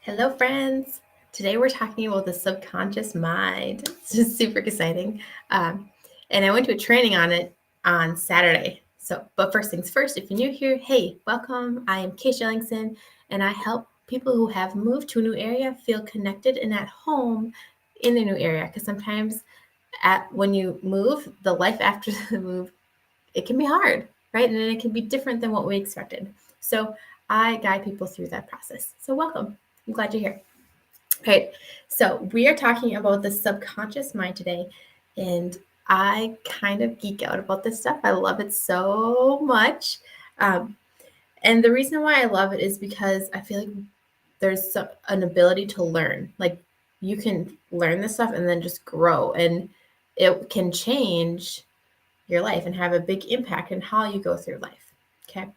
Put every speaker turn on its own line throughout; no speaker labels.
Hello, friends. Today we're talking about the subconscious mind. It's just super exciting. And I went to a training on it on Saturday. But first things first, if you're new here, hey, welcome. I am Kay Shellingson, and I help people who have moved to a new area feel connected and at home in their new area. Because sometimes when you move, the life after the move, it can be hard, right? And it can be different than what we expected. So I guide people through that process. So welcome. I'm glad you're here. Okay, so we are talking about the subconscious mind today, and I kind of geek out about this stuff. I love it so much. Um, and the reason why I love it is because I feel like there's an ability to learn. Like you can learn this stuff and then just grow, and it can change your life and have a big impact in how you go through life. Okay,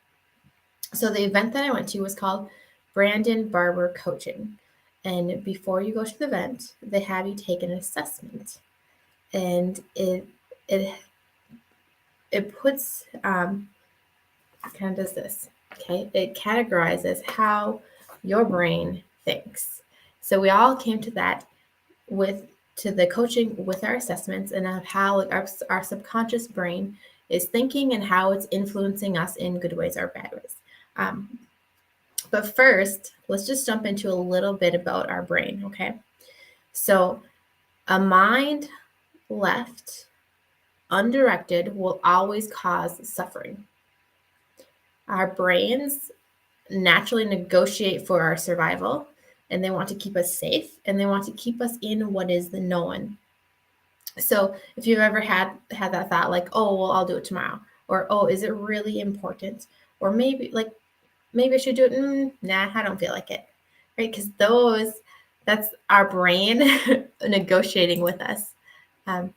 so the event that I went to was called Brandon Barber Coaching. And before you go to the event, they have you take an assessment. And it puts kind of does this. Okay. It categorizes how your brain thinks. So we all came to that to the coaching with our assessments and of how our subconscious brain is thinking and how it's influencing us in good ways or bad ways. But first, let's just jump into a little bit about our brain, okay? So, a mind left undirected will always cause suffering. Our brains naturally negotiate for our survival, and they want to keep us safe, and they want to keep us in what is the known. So, if you've ever had that thought, like, "Oh, well, I'll do it tomorrow," or "Oh, is it really important?" or maybe I should do it. Nah, I don't feel like it. Right? Because that's our brain negotiating with us. Oh,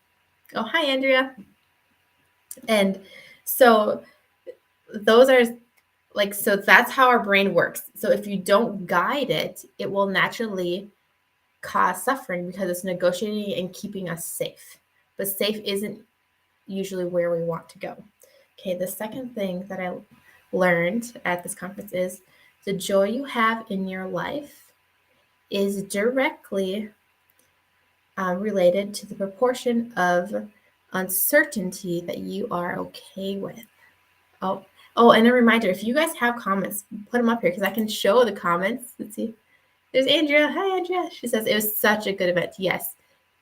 hi, Andrea. And so those are so that's how our brain works. So if you don't guide it, it will naturally cause suffering because it's negotiating and keeping us safe. But safe isn't usually where we want to go. Okay, the second thing that I learned at this conference is the joy you have in your life is directly related to the proportion of uncertainty that you are okay with. Oh, and a reminder, if you guys have comments, put them up here because I can show the comments. Let's see. There's Andrea. Hi, Andrea. She says, it was such a good event. Yes,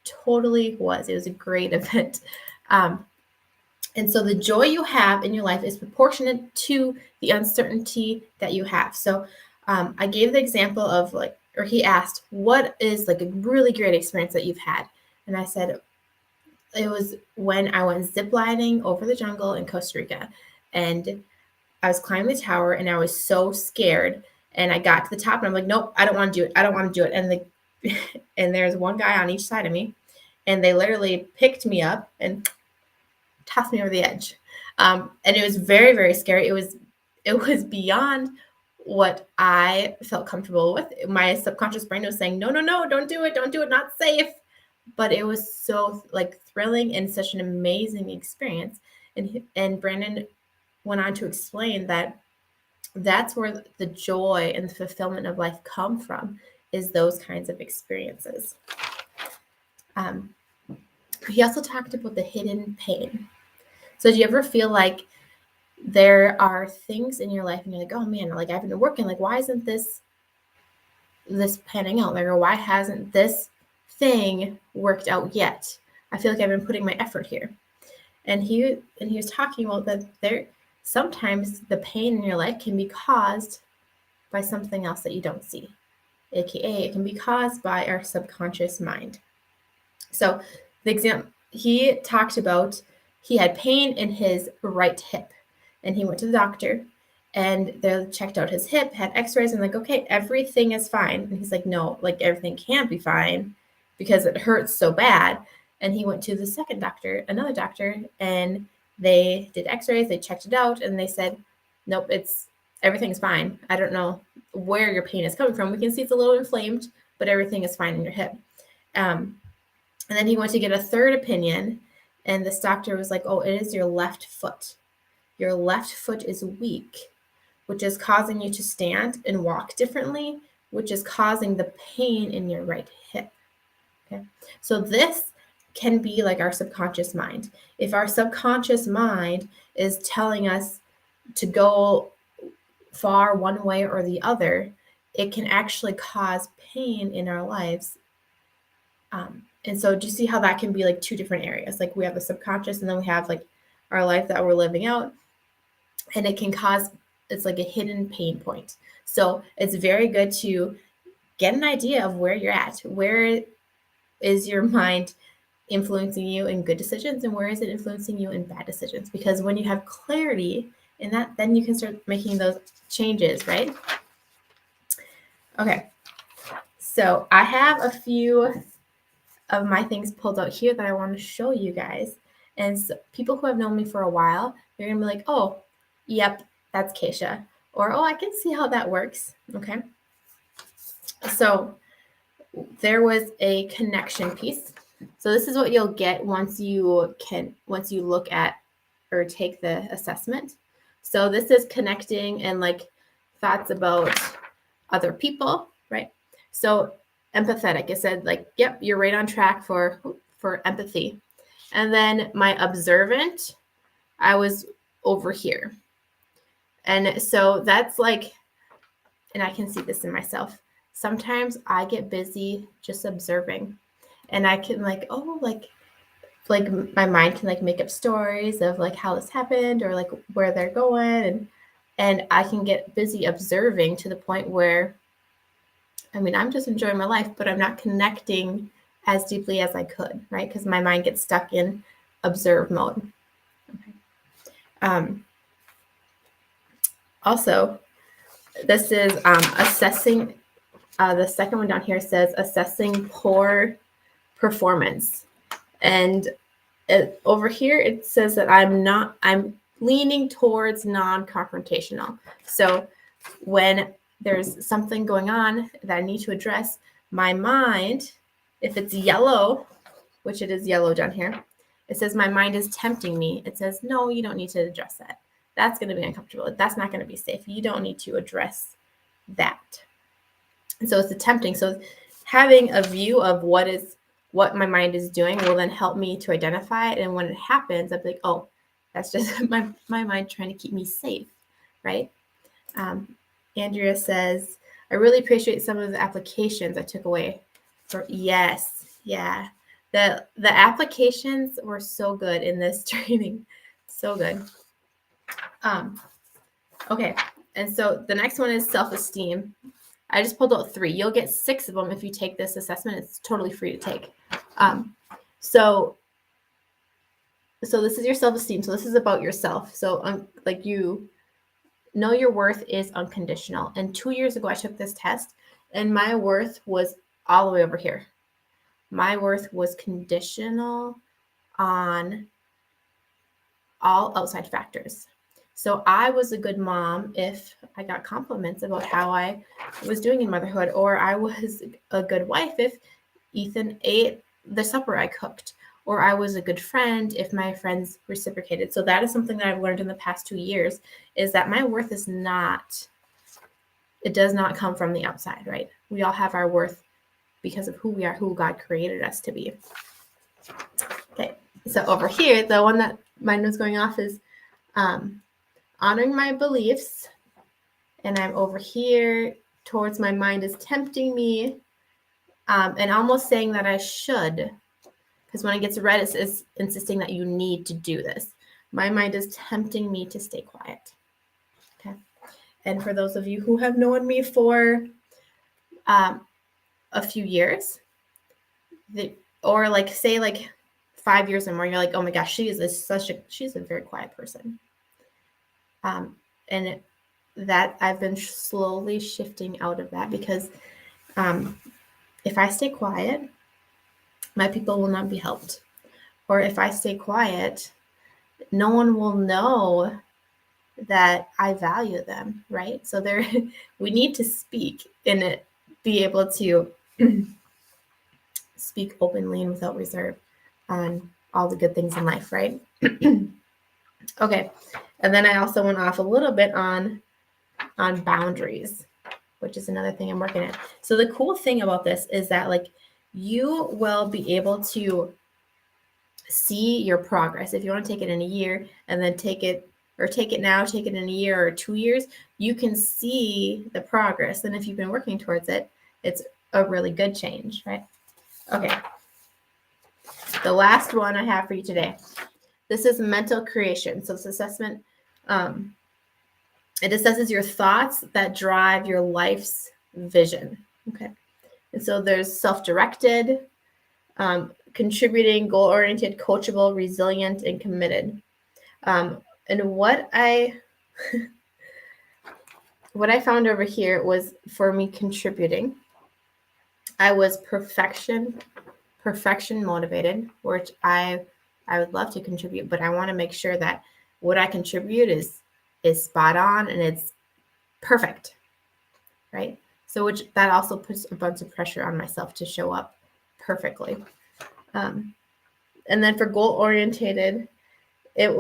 totally was. It was a great event. And so the joy you have in your life is proportionate to the uncertainty that you have. So I gave the example of he asked, what is like a really great experience that you've had? And I said, it was when I went ziplining over the jungle in Costa Rica. And I was climbing the tower and I was so scared. And I got to the top and I'm like, nope, I don't want to do it. I don't want to do it. And and there's one guy on each side of me. And they literally picked me up and tossed me over the edge. And it was very, very scary. It was beyond what I felt comfortable with. My subconscious brain was saying, no, don't do it, not safe. But it was so thrilling and such an amazing experience. And Brandon went on to explain that that's where the joy and the fulfillment of life come from, is those kinds of experiences. He also talked about the hidden pain. So do you ever feel like there are things in your life and you're like, oh man, like I've been working, like why isn't this panning out? Like, or why hasn't this thing worked out yet? I feel like I've been putting my effort here. And he was talking about that sometimes the pain in your life can be caused by something else that you don't see. AKA it can be caused by our subconscious mind. So the example he talked about, he had pain in his right hip and he went to the doctor and they checked out his hip, had x-rays and okay, everything is fine. And he's like, no, like everything can't be fine because it hurts so bad. And he went to the second doctor, another doctor, and they did x-rays, they checked it out and they said, nope, everything's fine. I don't know where your pain is coming from. We can see it's a little inflamed, but everything is fine in your hip. And then he went to get a third opinion, and this doctor was like, oh, it is your left foot. Your left foot is weak, which is causing you to stand and walk differently, which is causing the pain in your right hip. Okay. So this can be like our subconscious mind. If our subconscious mind is telling us to go far one way or the other, it can actually cause pain in our lives. And so do you see how that can be like two different areas? Like we have the subconscious and then we have like our life that we're living out, and it can cause, it's like a hidden pain point. So it's very good to get an idea of where you're at. Where is your mind influencing you in good decisions, and where is it influencing you in bad decisions? Because when you have clarity in that, then you can start making those changes, right? Okay, so I have a few of my things pulled out here that I want to show you guys. And so people who have known me for a while, they're gonna be like, oh, yep, that's Keisha. Or, oh, I can see how that works. Okay. So there was a connection piece. So this is what you'll get once you look at or take the assessment. So this is connecting and like thoughts about other people, right? So empathetic, it said like, yep, you're right on track for empathy. And then my observant, I was over here. And so that's like, and I can see this in myself. Sometimes I get busy just observing, and I can like, oh, like my mind can like make up stories of like how this happened or like where they're going, and I can get busy observing to the point where, I mean, I'm just enjoying my life, but I'm not connecting as deeply as I could, right? Because my mind gets stuck in observe mode. Okay. Also, this is assessing. The second one down here says assessing poor performance. And over here, it says that I'm leaning towards non-confrontational. So when there's something going on that I need to address, my mind, if it's yellow, which it is yellow down here, it says my mind is tempting me. It says, no, you don't need to address that. That's going to be uncomfortable. That's not going to be safe. You don't need to address that. And so it's attempting. So having a view of what my mind is doing will then help me to identify it. And when it happens, I'll be like, oh, that's just my mind trying to keep me safe, right? Andrea says, I really appreciate some of the applications I took away. Yes, yeah. The applications were so good in this training. So good. Okay, and so the next one is self-esteem. I just pulled out 3. You'll get 6 of them if you take this assessment. It's totally free to take. So this is your self-esteem. So this is about yourself. So like you know your worth is unconditional. And 2 years ago, I took this test, and my worth was all the way over here. My worth was conditional on all outside factors. So I was a good mom if I got compliments about how I was doing in motherhood, or I was a good wife if Ethan ate the supper I cooked, or I was a good friend if my friends reciprocated. So that is something that I've learned in the past 2 years, is that my worth is not, it does not come from the outside, right? We all have our worth because of who we are, who God created us to be. Okay, so over here, the one that mine was going off is honoring my beliefs, and I'm over here towards my mind is tempting me, and almost saying that I should, because when it gets red, it's insisting that you need to do this. My mind is tempting me to stay quiet. Okay, and for those of you who have known me for a few years, or like say like 5 years or more, you're like, oh my gosh, she's a very quiet person. And that I've been slowly shifting out of that, because if I stay quiet, my people will not be helped. Or if I stay quiet, no one will know that I value them, right? So we need to speak and be able to speak openly and without reserve on all the good things in life, right? Okay. And then I also went off a little bit on boundaries, which is another thing I'm working at. So the cool thing about this is that like you will be able to see your progress. If you want to take it in a year and then take it now, take it in a year or 2 years, you can see the progress. And if you've been working towards it, it's a really good change, right? Okay. The last one I have for you today. This is mental creation. So this assessment, it assesses your thoughts that drive your life's vision. Okay. And so there's self-directed, contributing, goal-oriented, coachable, resilient, and committed. And what I found over here was for me contributing. I was perfection motivated, which I would love to contribute, but I want to make sure that what I contribute is spot on and it's perfect, right? So which that also puts a bunch of pressure on myself to show up perfectly. And then for goal orientated, it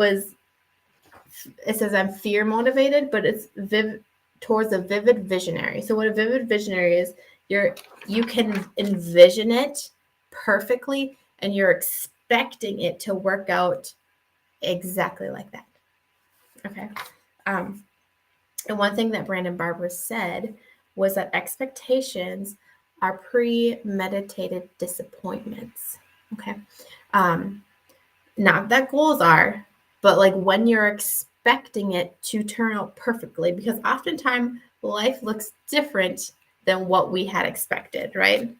says I'm fear motivated, but it's towards a vivid visionary. So what a vivid visionary is, you can envision it perfectly and you're expecting it to work out exactly like that. Okay. And one thing that Brandon Barber said was that expectations are premeditated disappointments. Okay. Not that goals are, but like when you're expecting it to turn out perfectly, because oftentimes life looks different than what we had expected, right?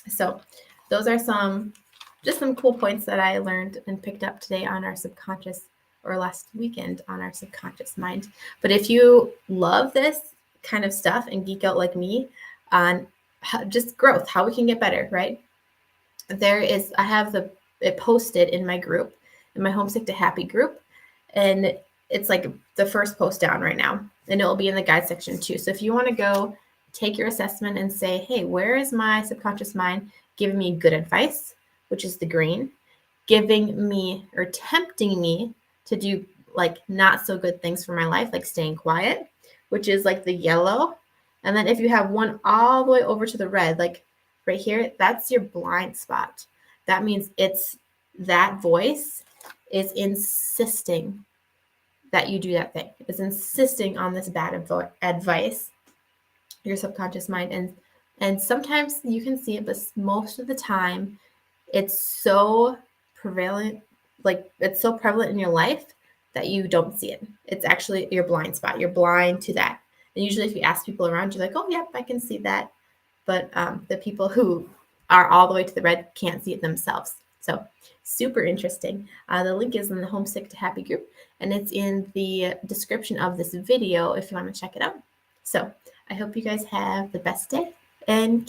So those are some cool points that I learned and picked up today on our subconscious, or last weekend on our subconscious mind. But if you love this kind of stuff and geek out like me on just growth, how we can get better, right? I have it posted in my group, in my Homesick to Happy group. And it's like the first post down right now. And it will be in the guide section too. So if you want to go take your assessment and say, hey, where is my subconscious mind giving me good advice, which is the green, giving me or tempting me to do like not so good things for my life, like staying quiet, which is like the yellow. And then if you have one all the way over to the red, like right here, that's your blind spot. That means that voice is insisting that you do that thing. It's insisting on this bad advice, your subconscious mind. And sometimes you can see it, but most of the time it's so prevalent, like it's so prevalent in your life that you don't see it. It's actually your blind spot. You're blind to that. And usually if you ask people around, you're like, oh, yep, I can see that. But the people who are all the way to the red can't see it themselves. So super interesting. The link is in the Homesick to Happy group, and it's in the description of this video if you want to check it out. So I hope you guys have the best day and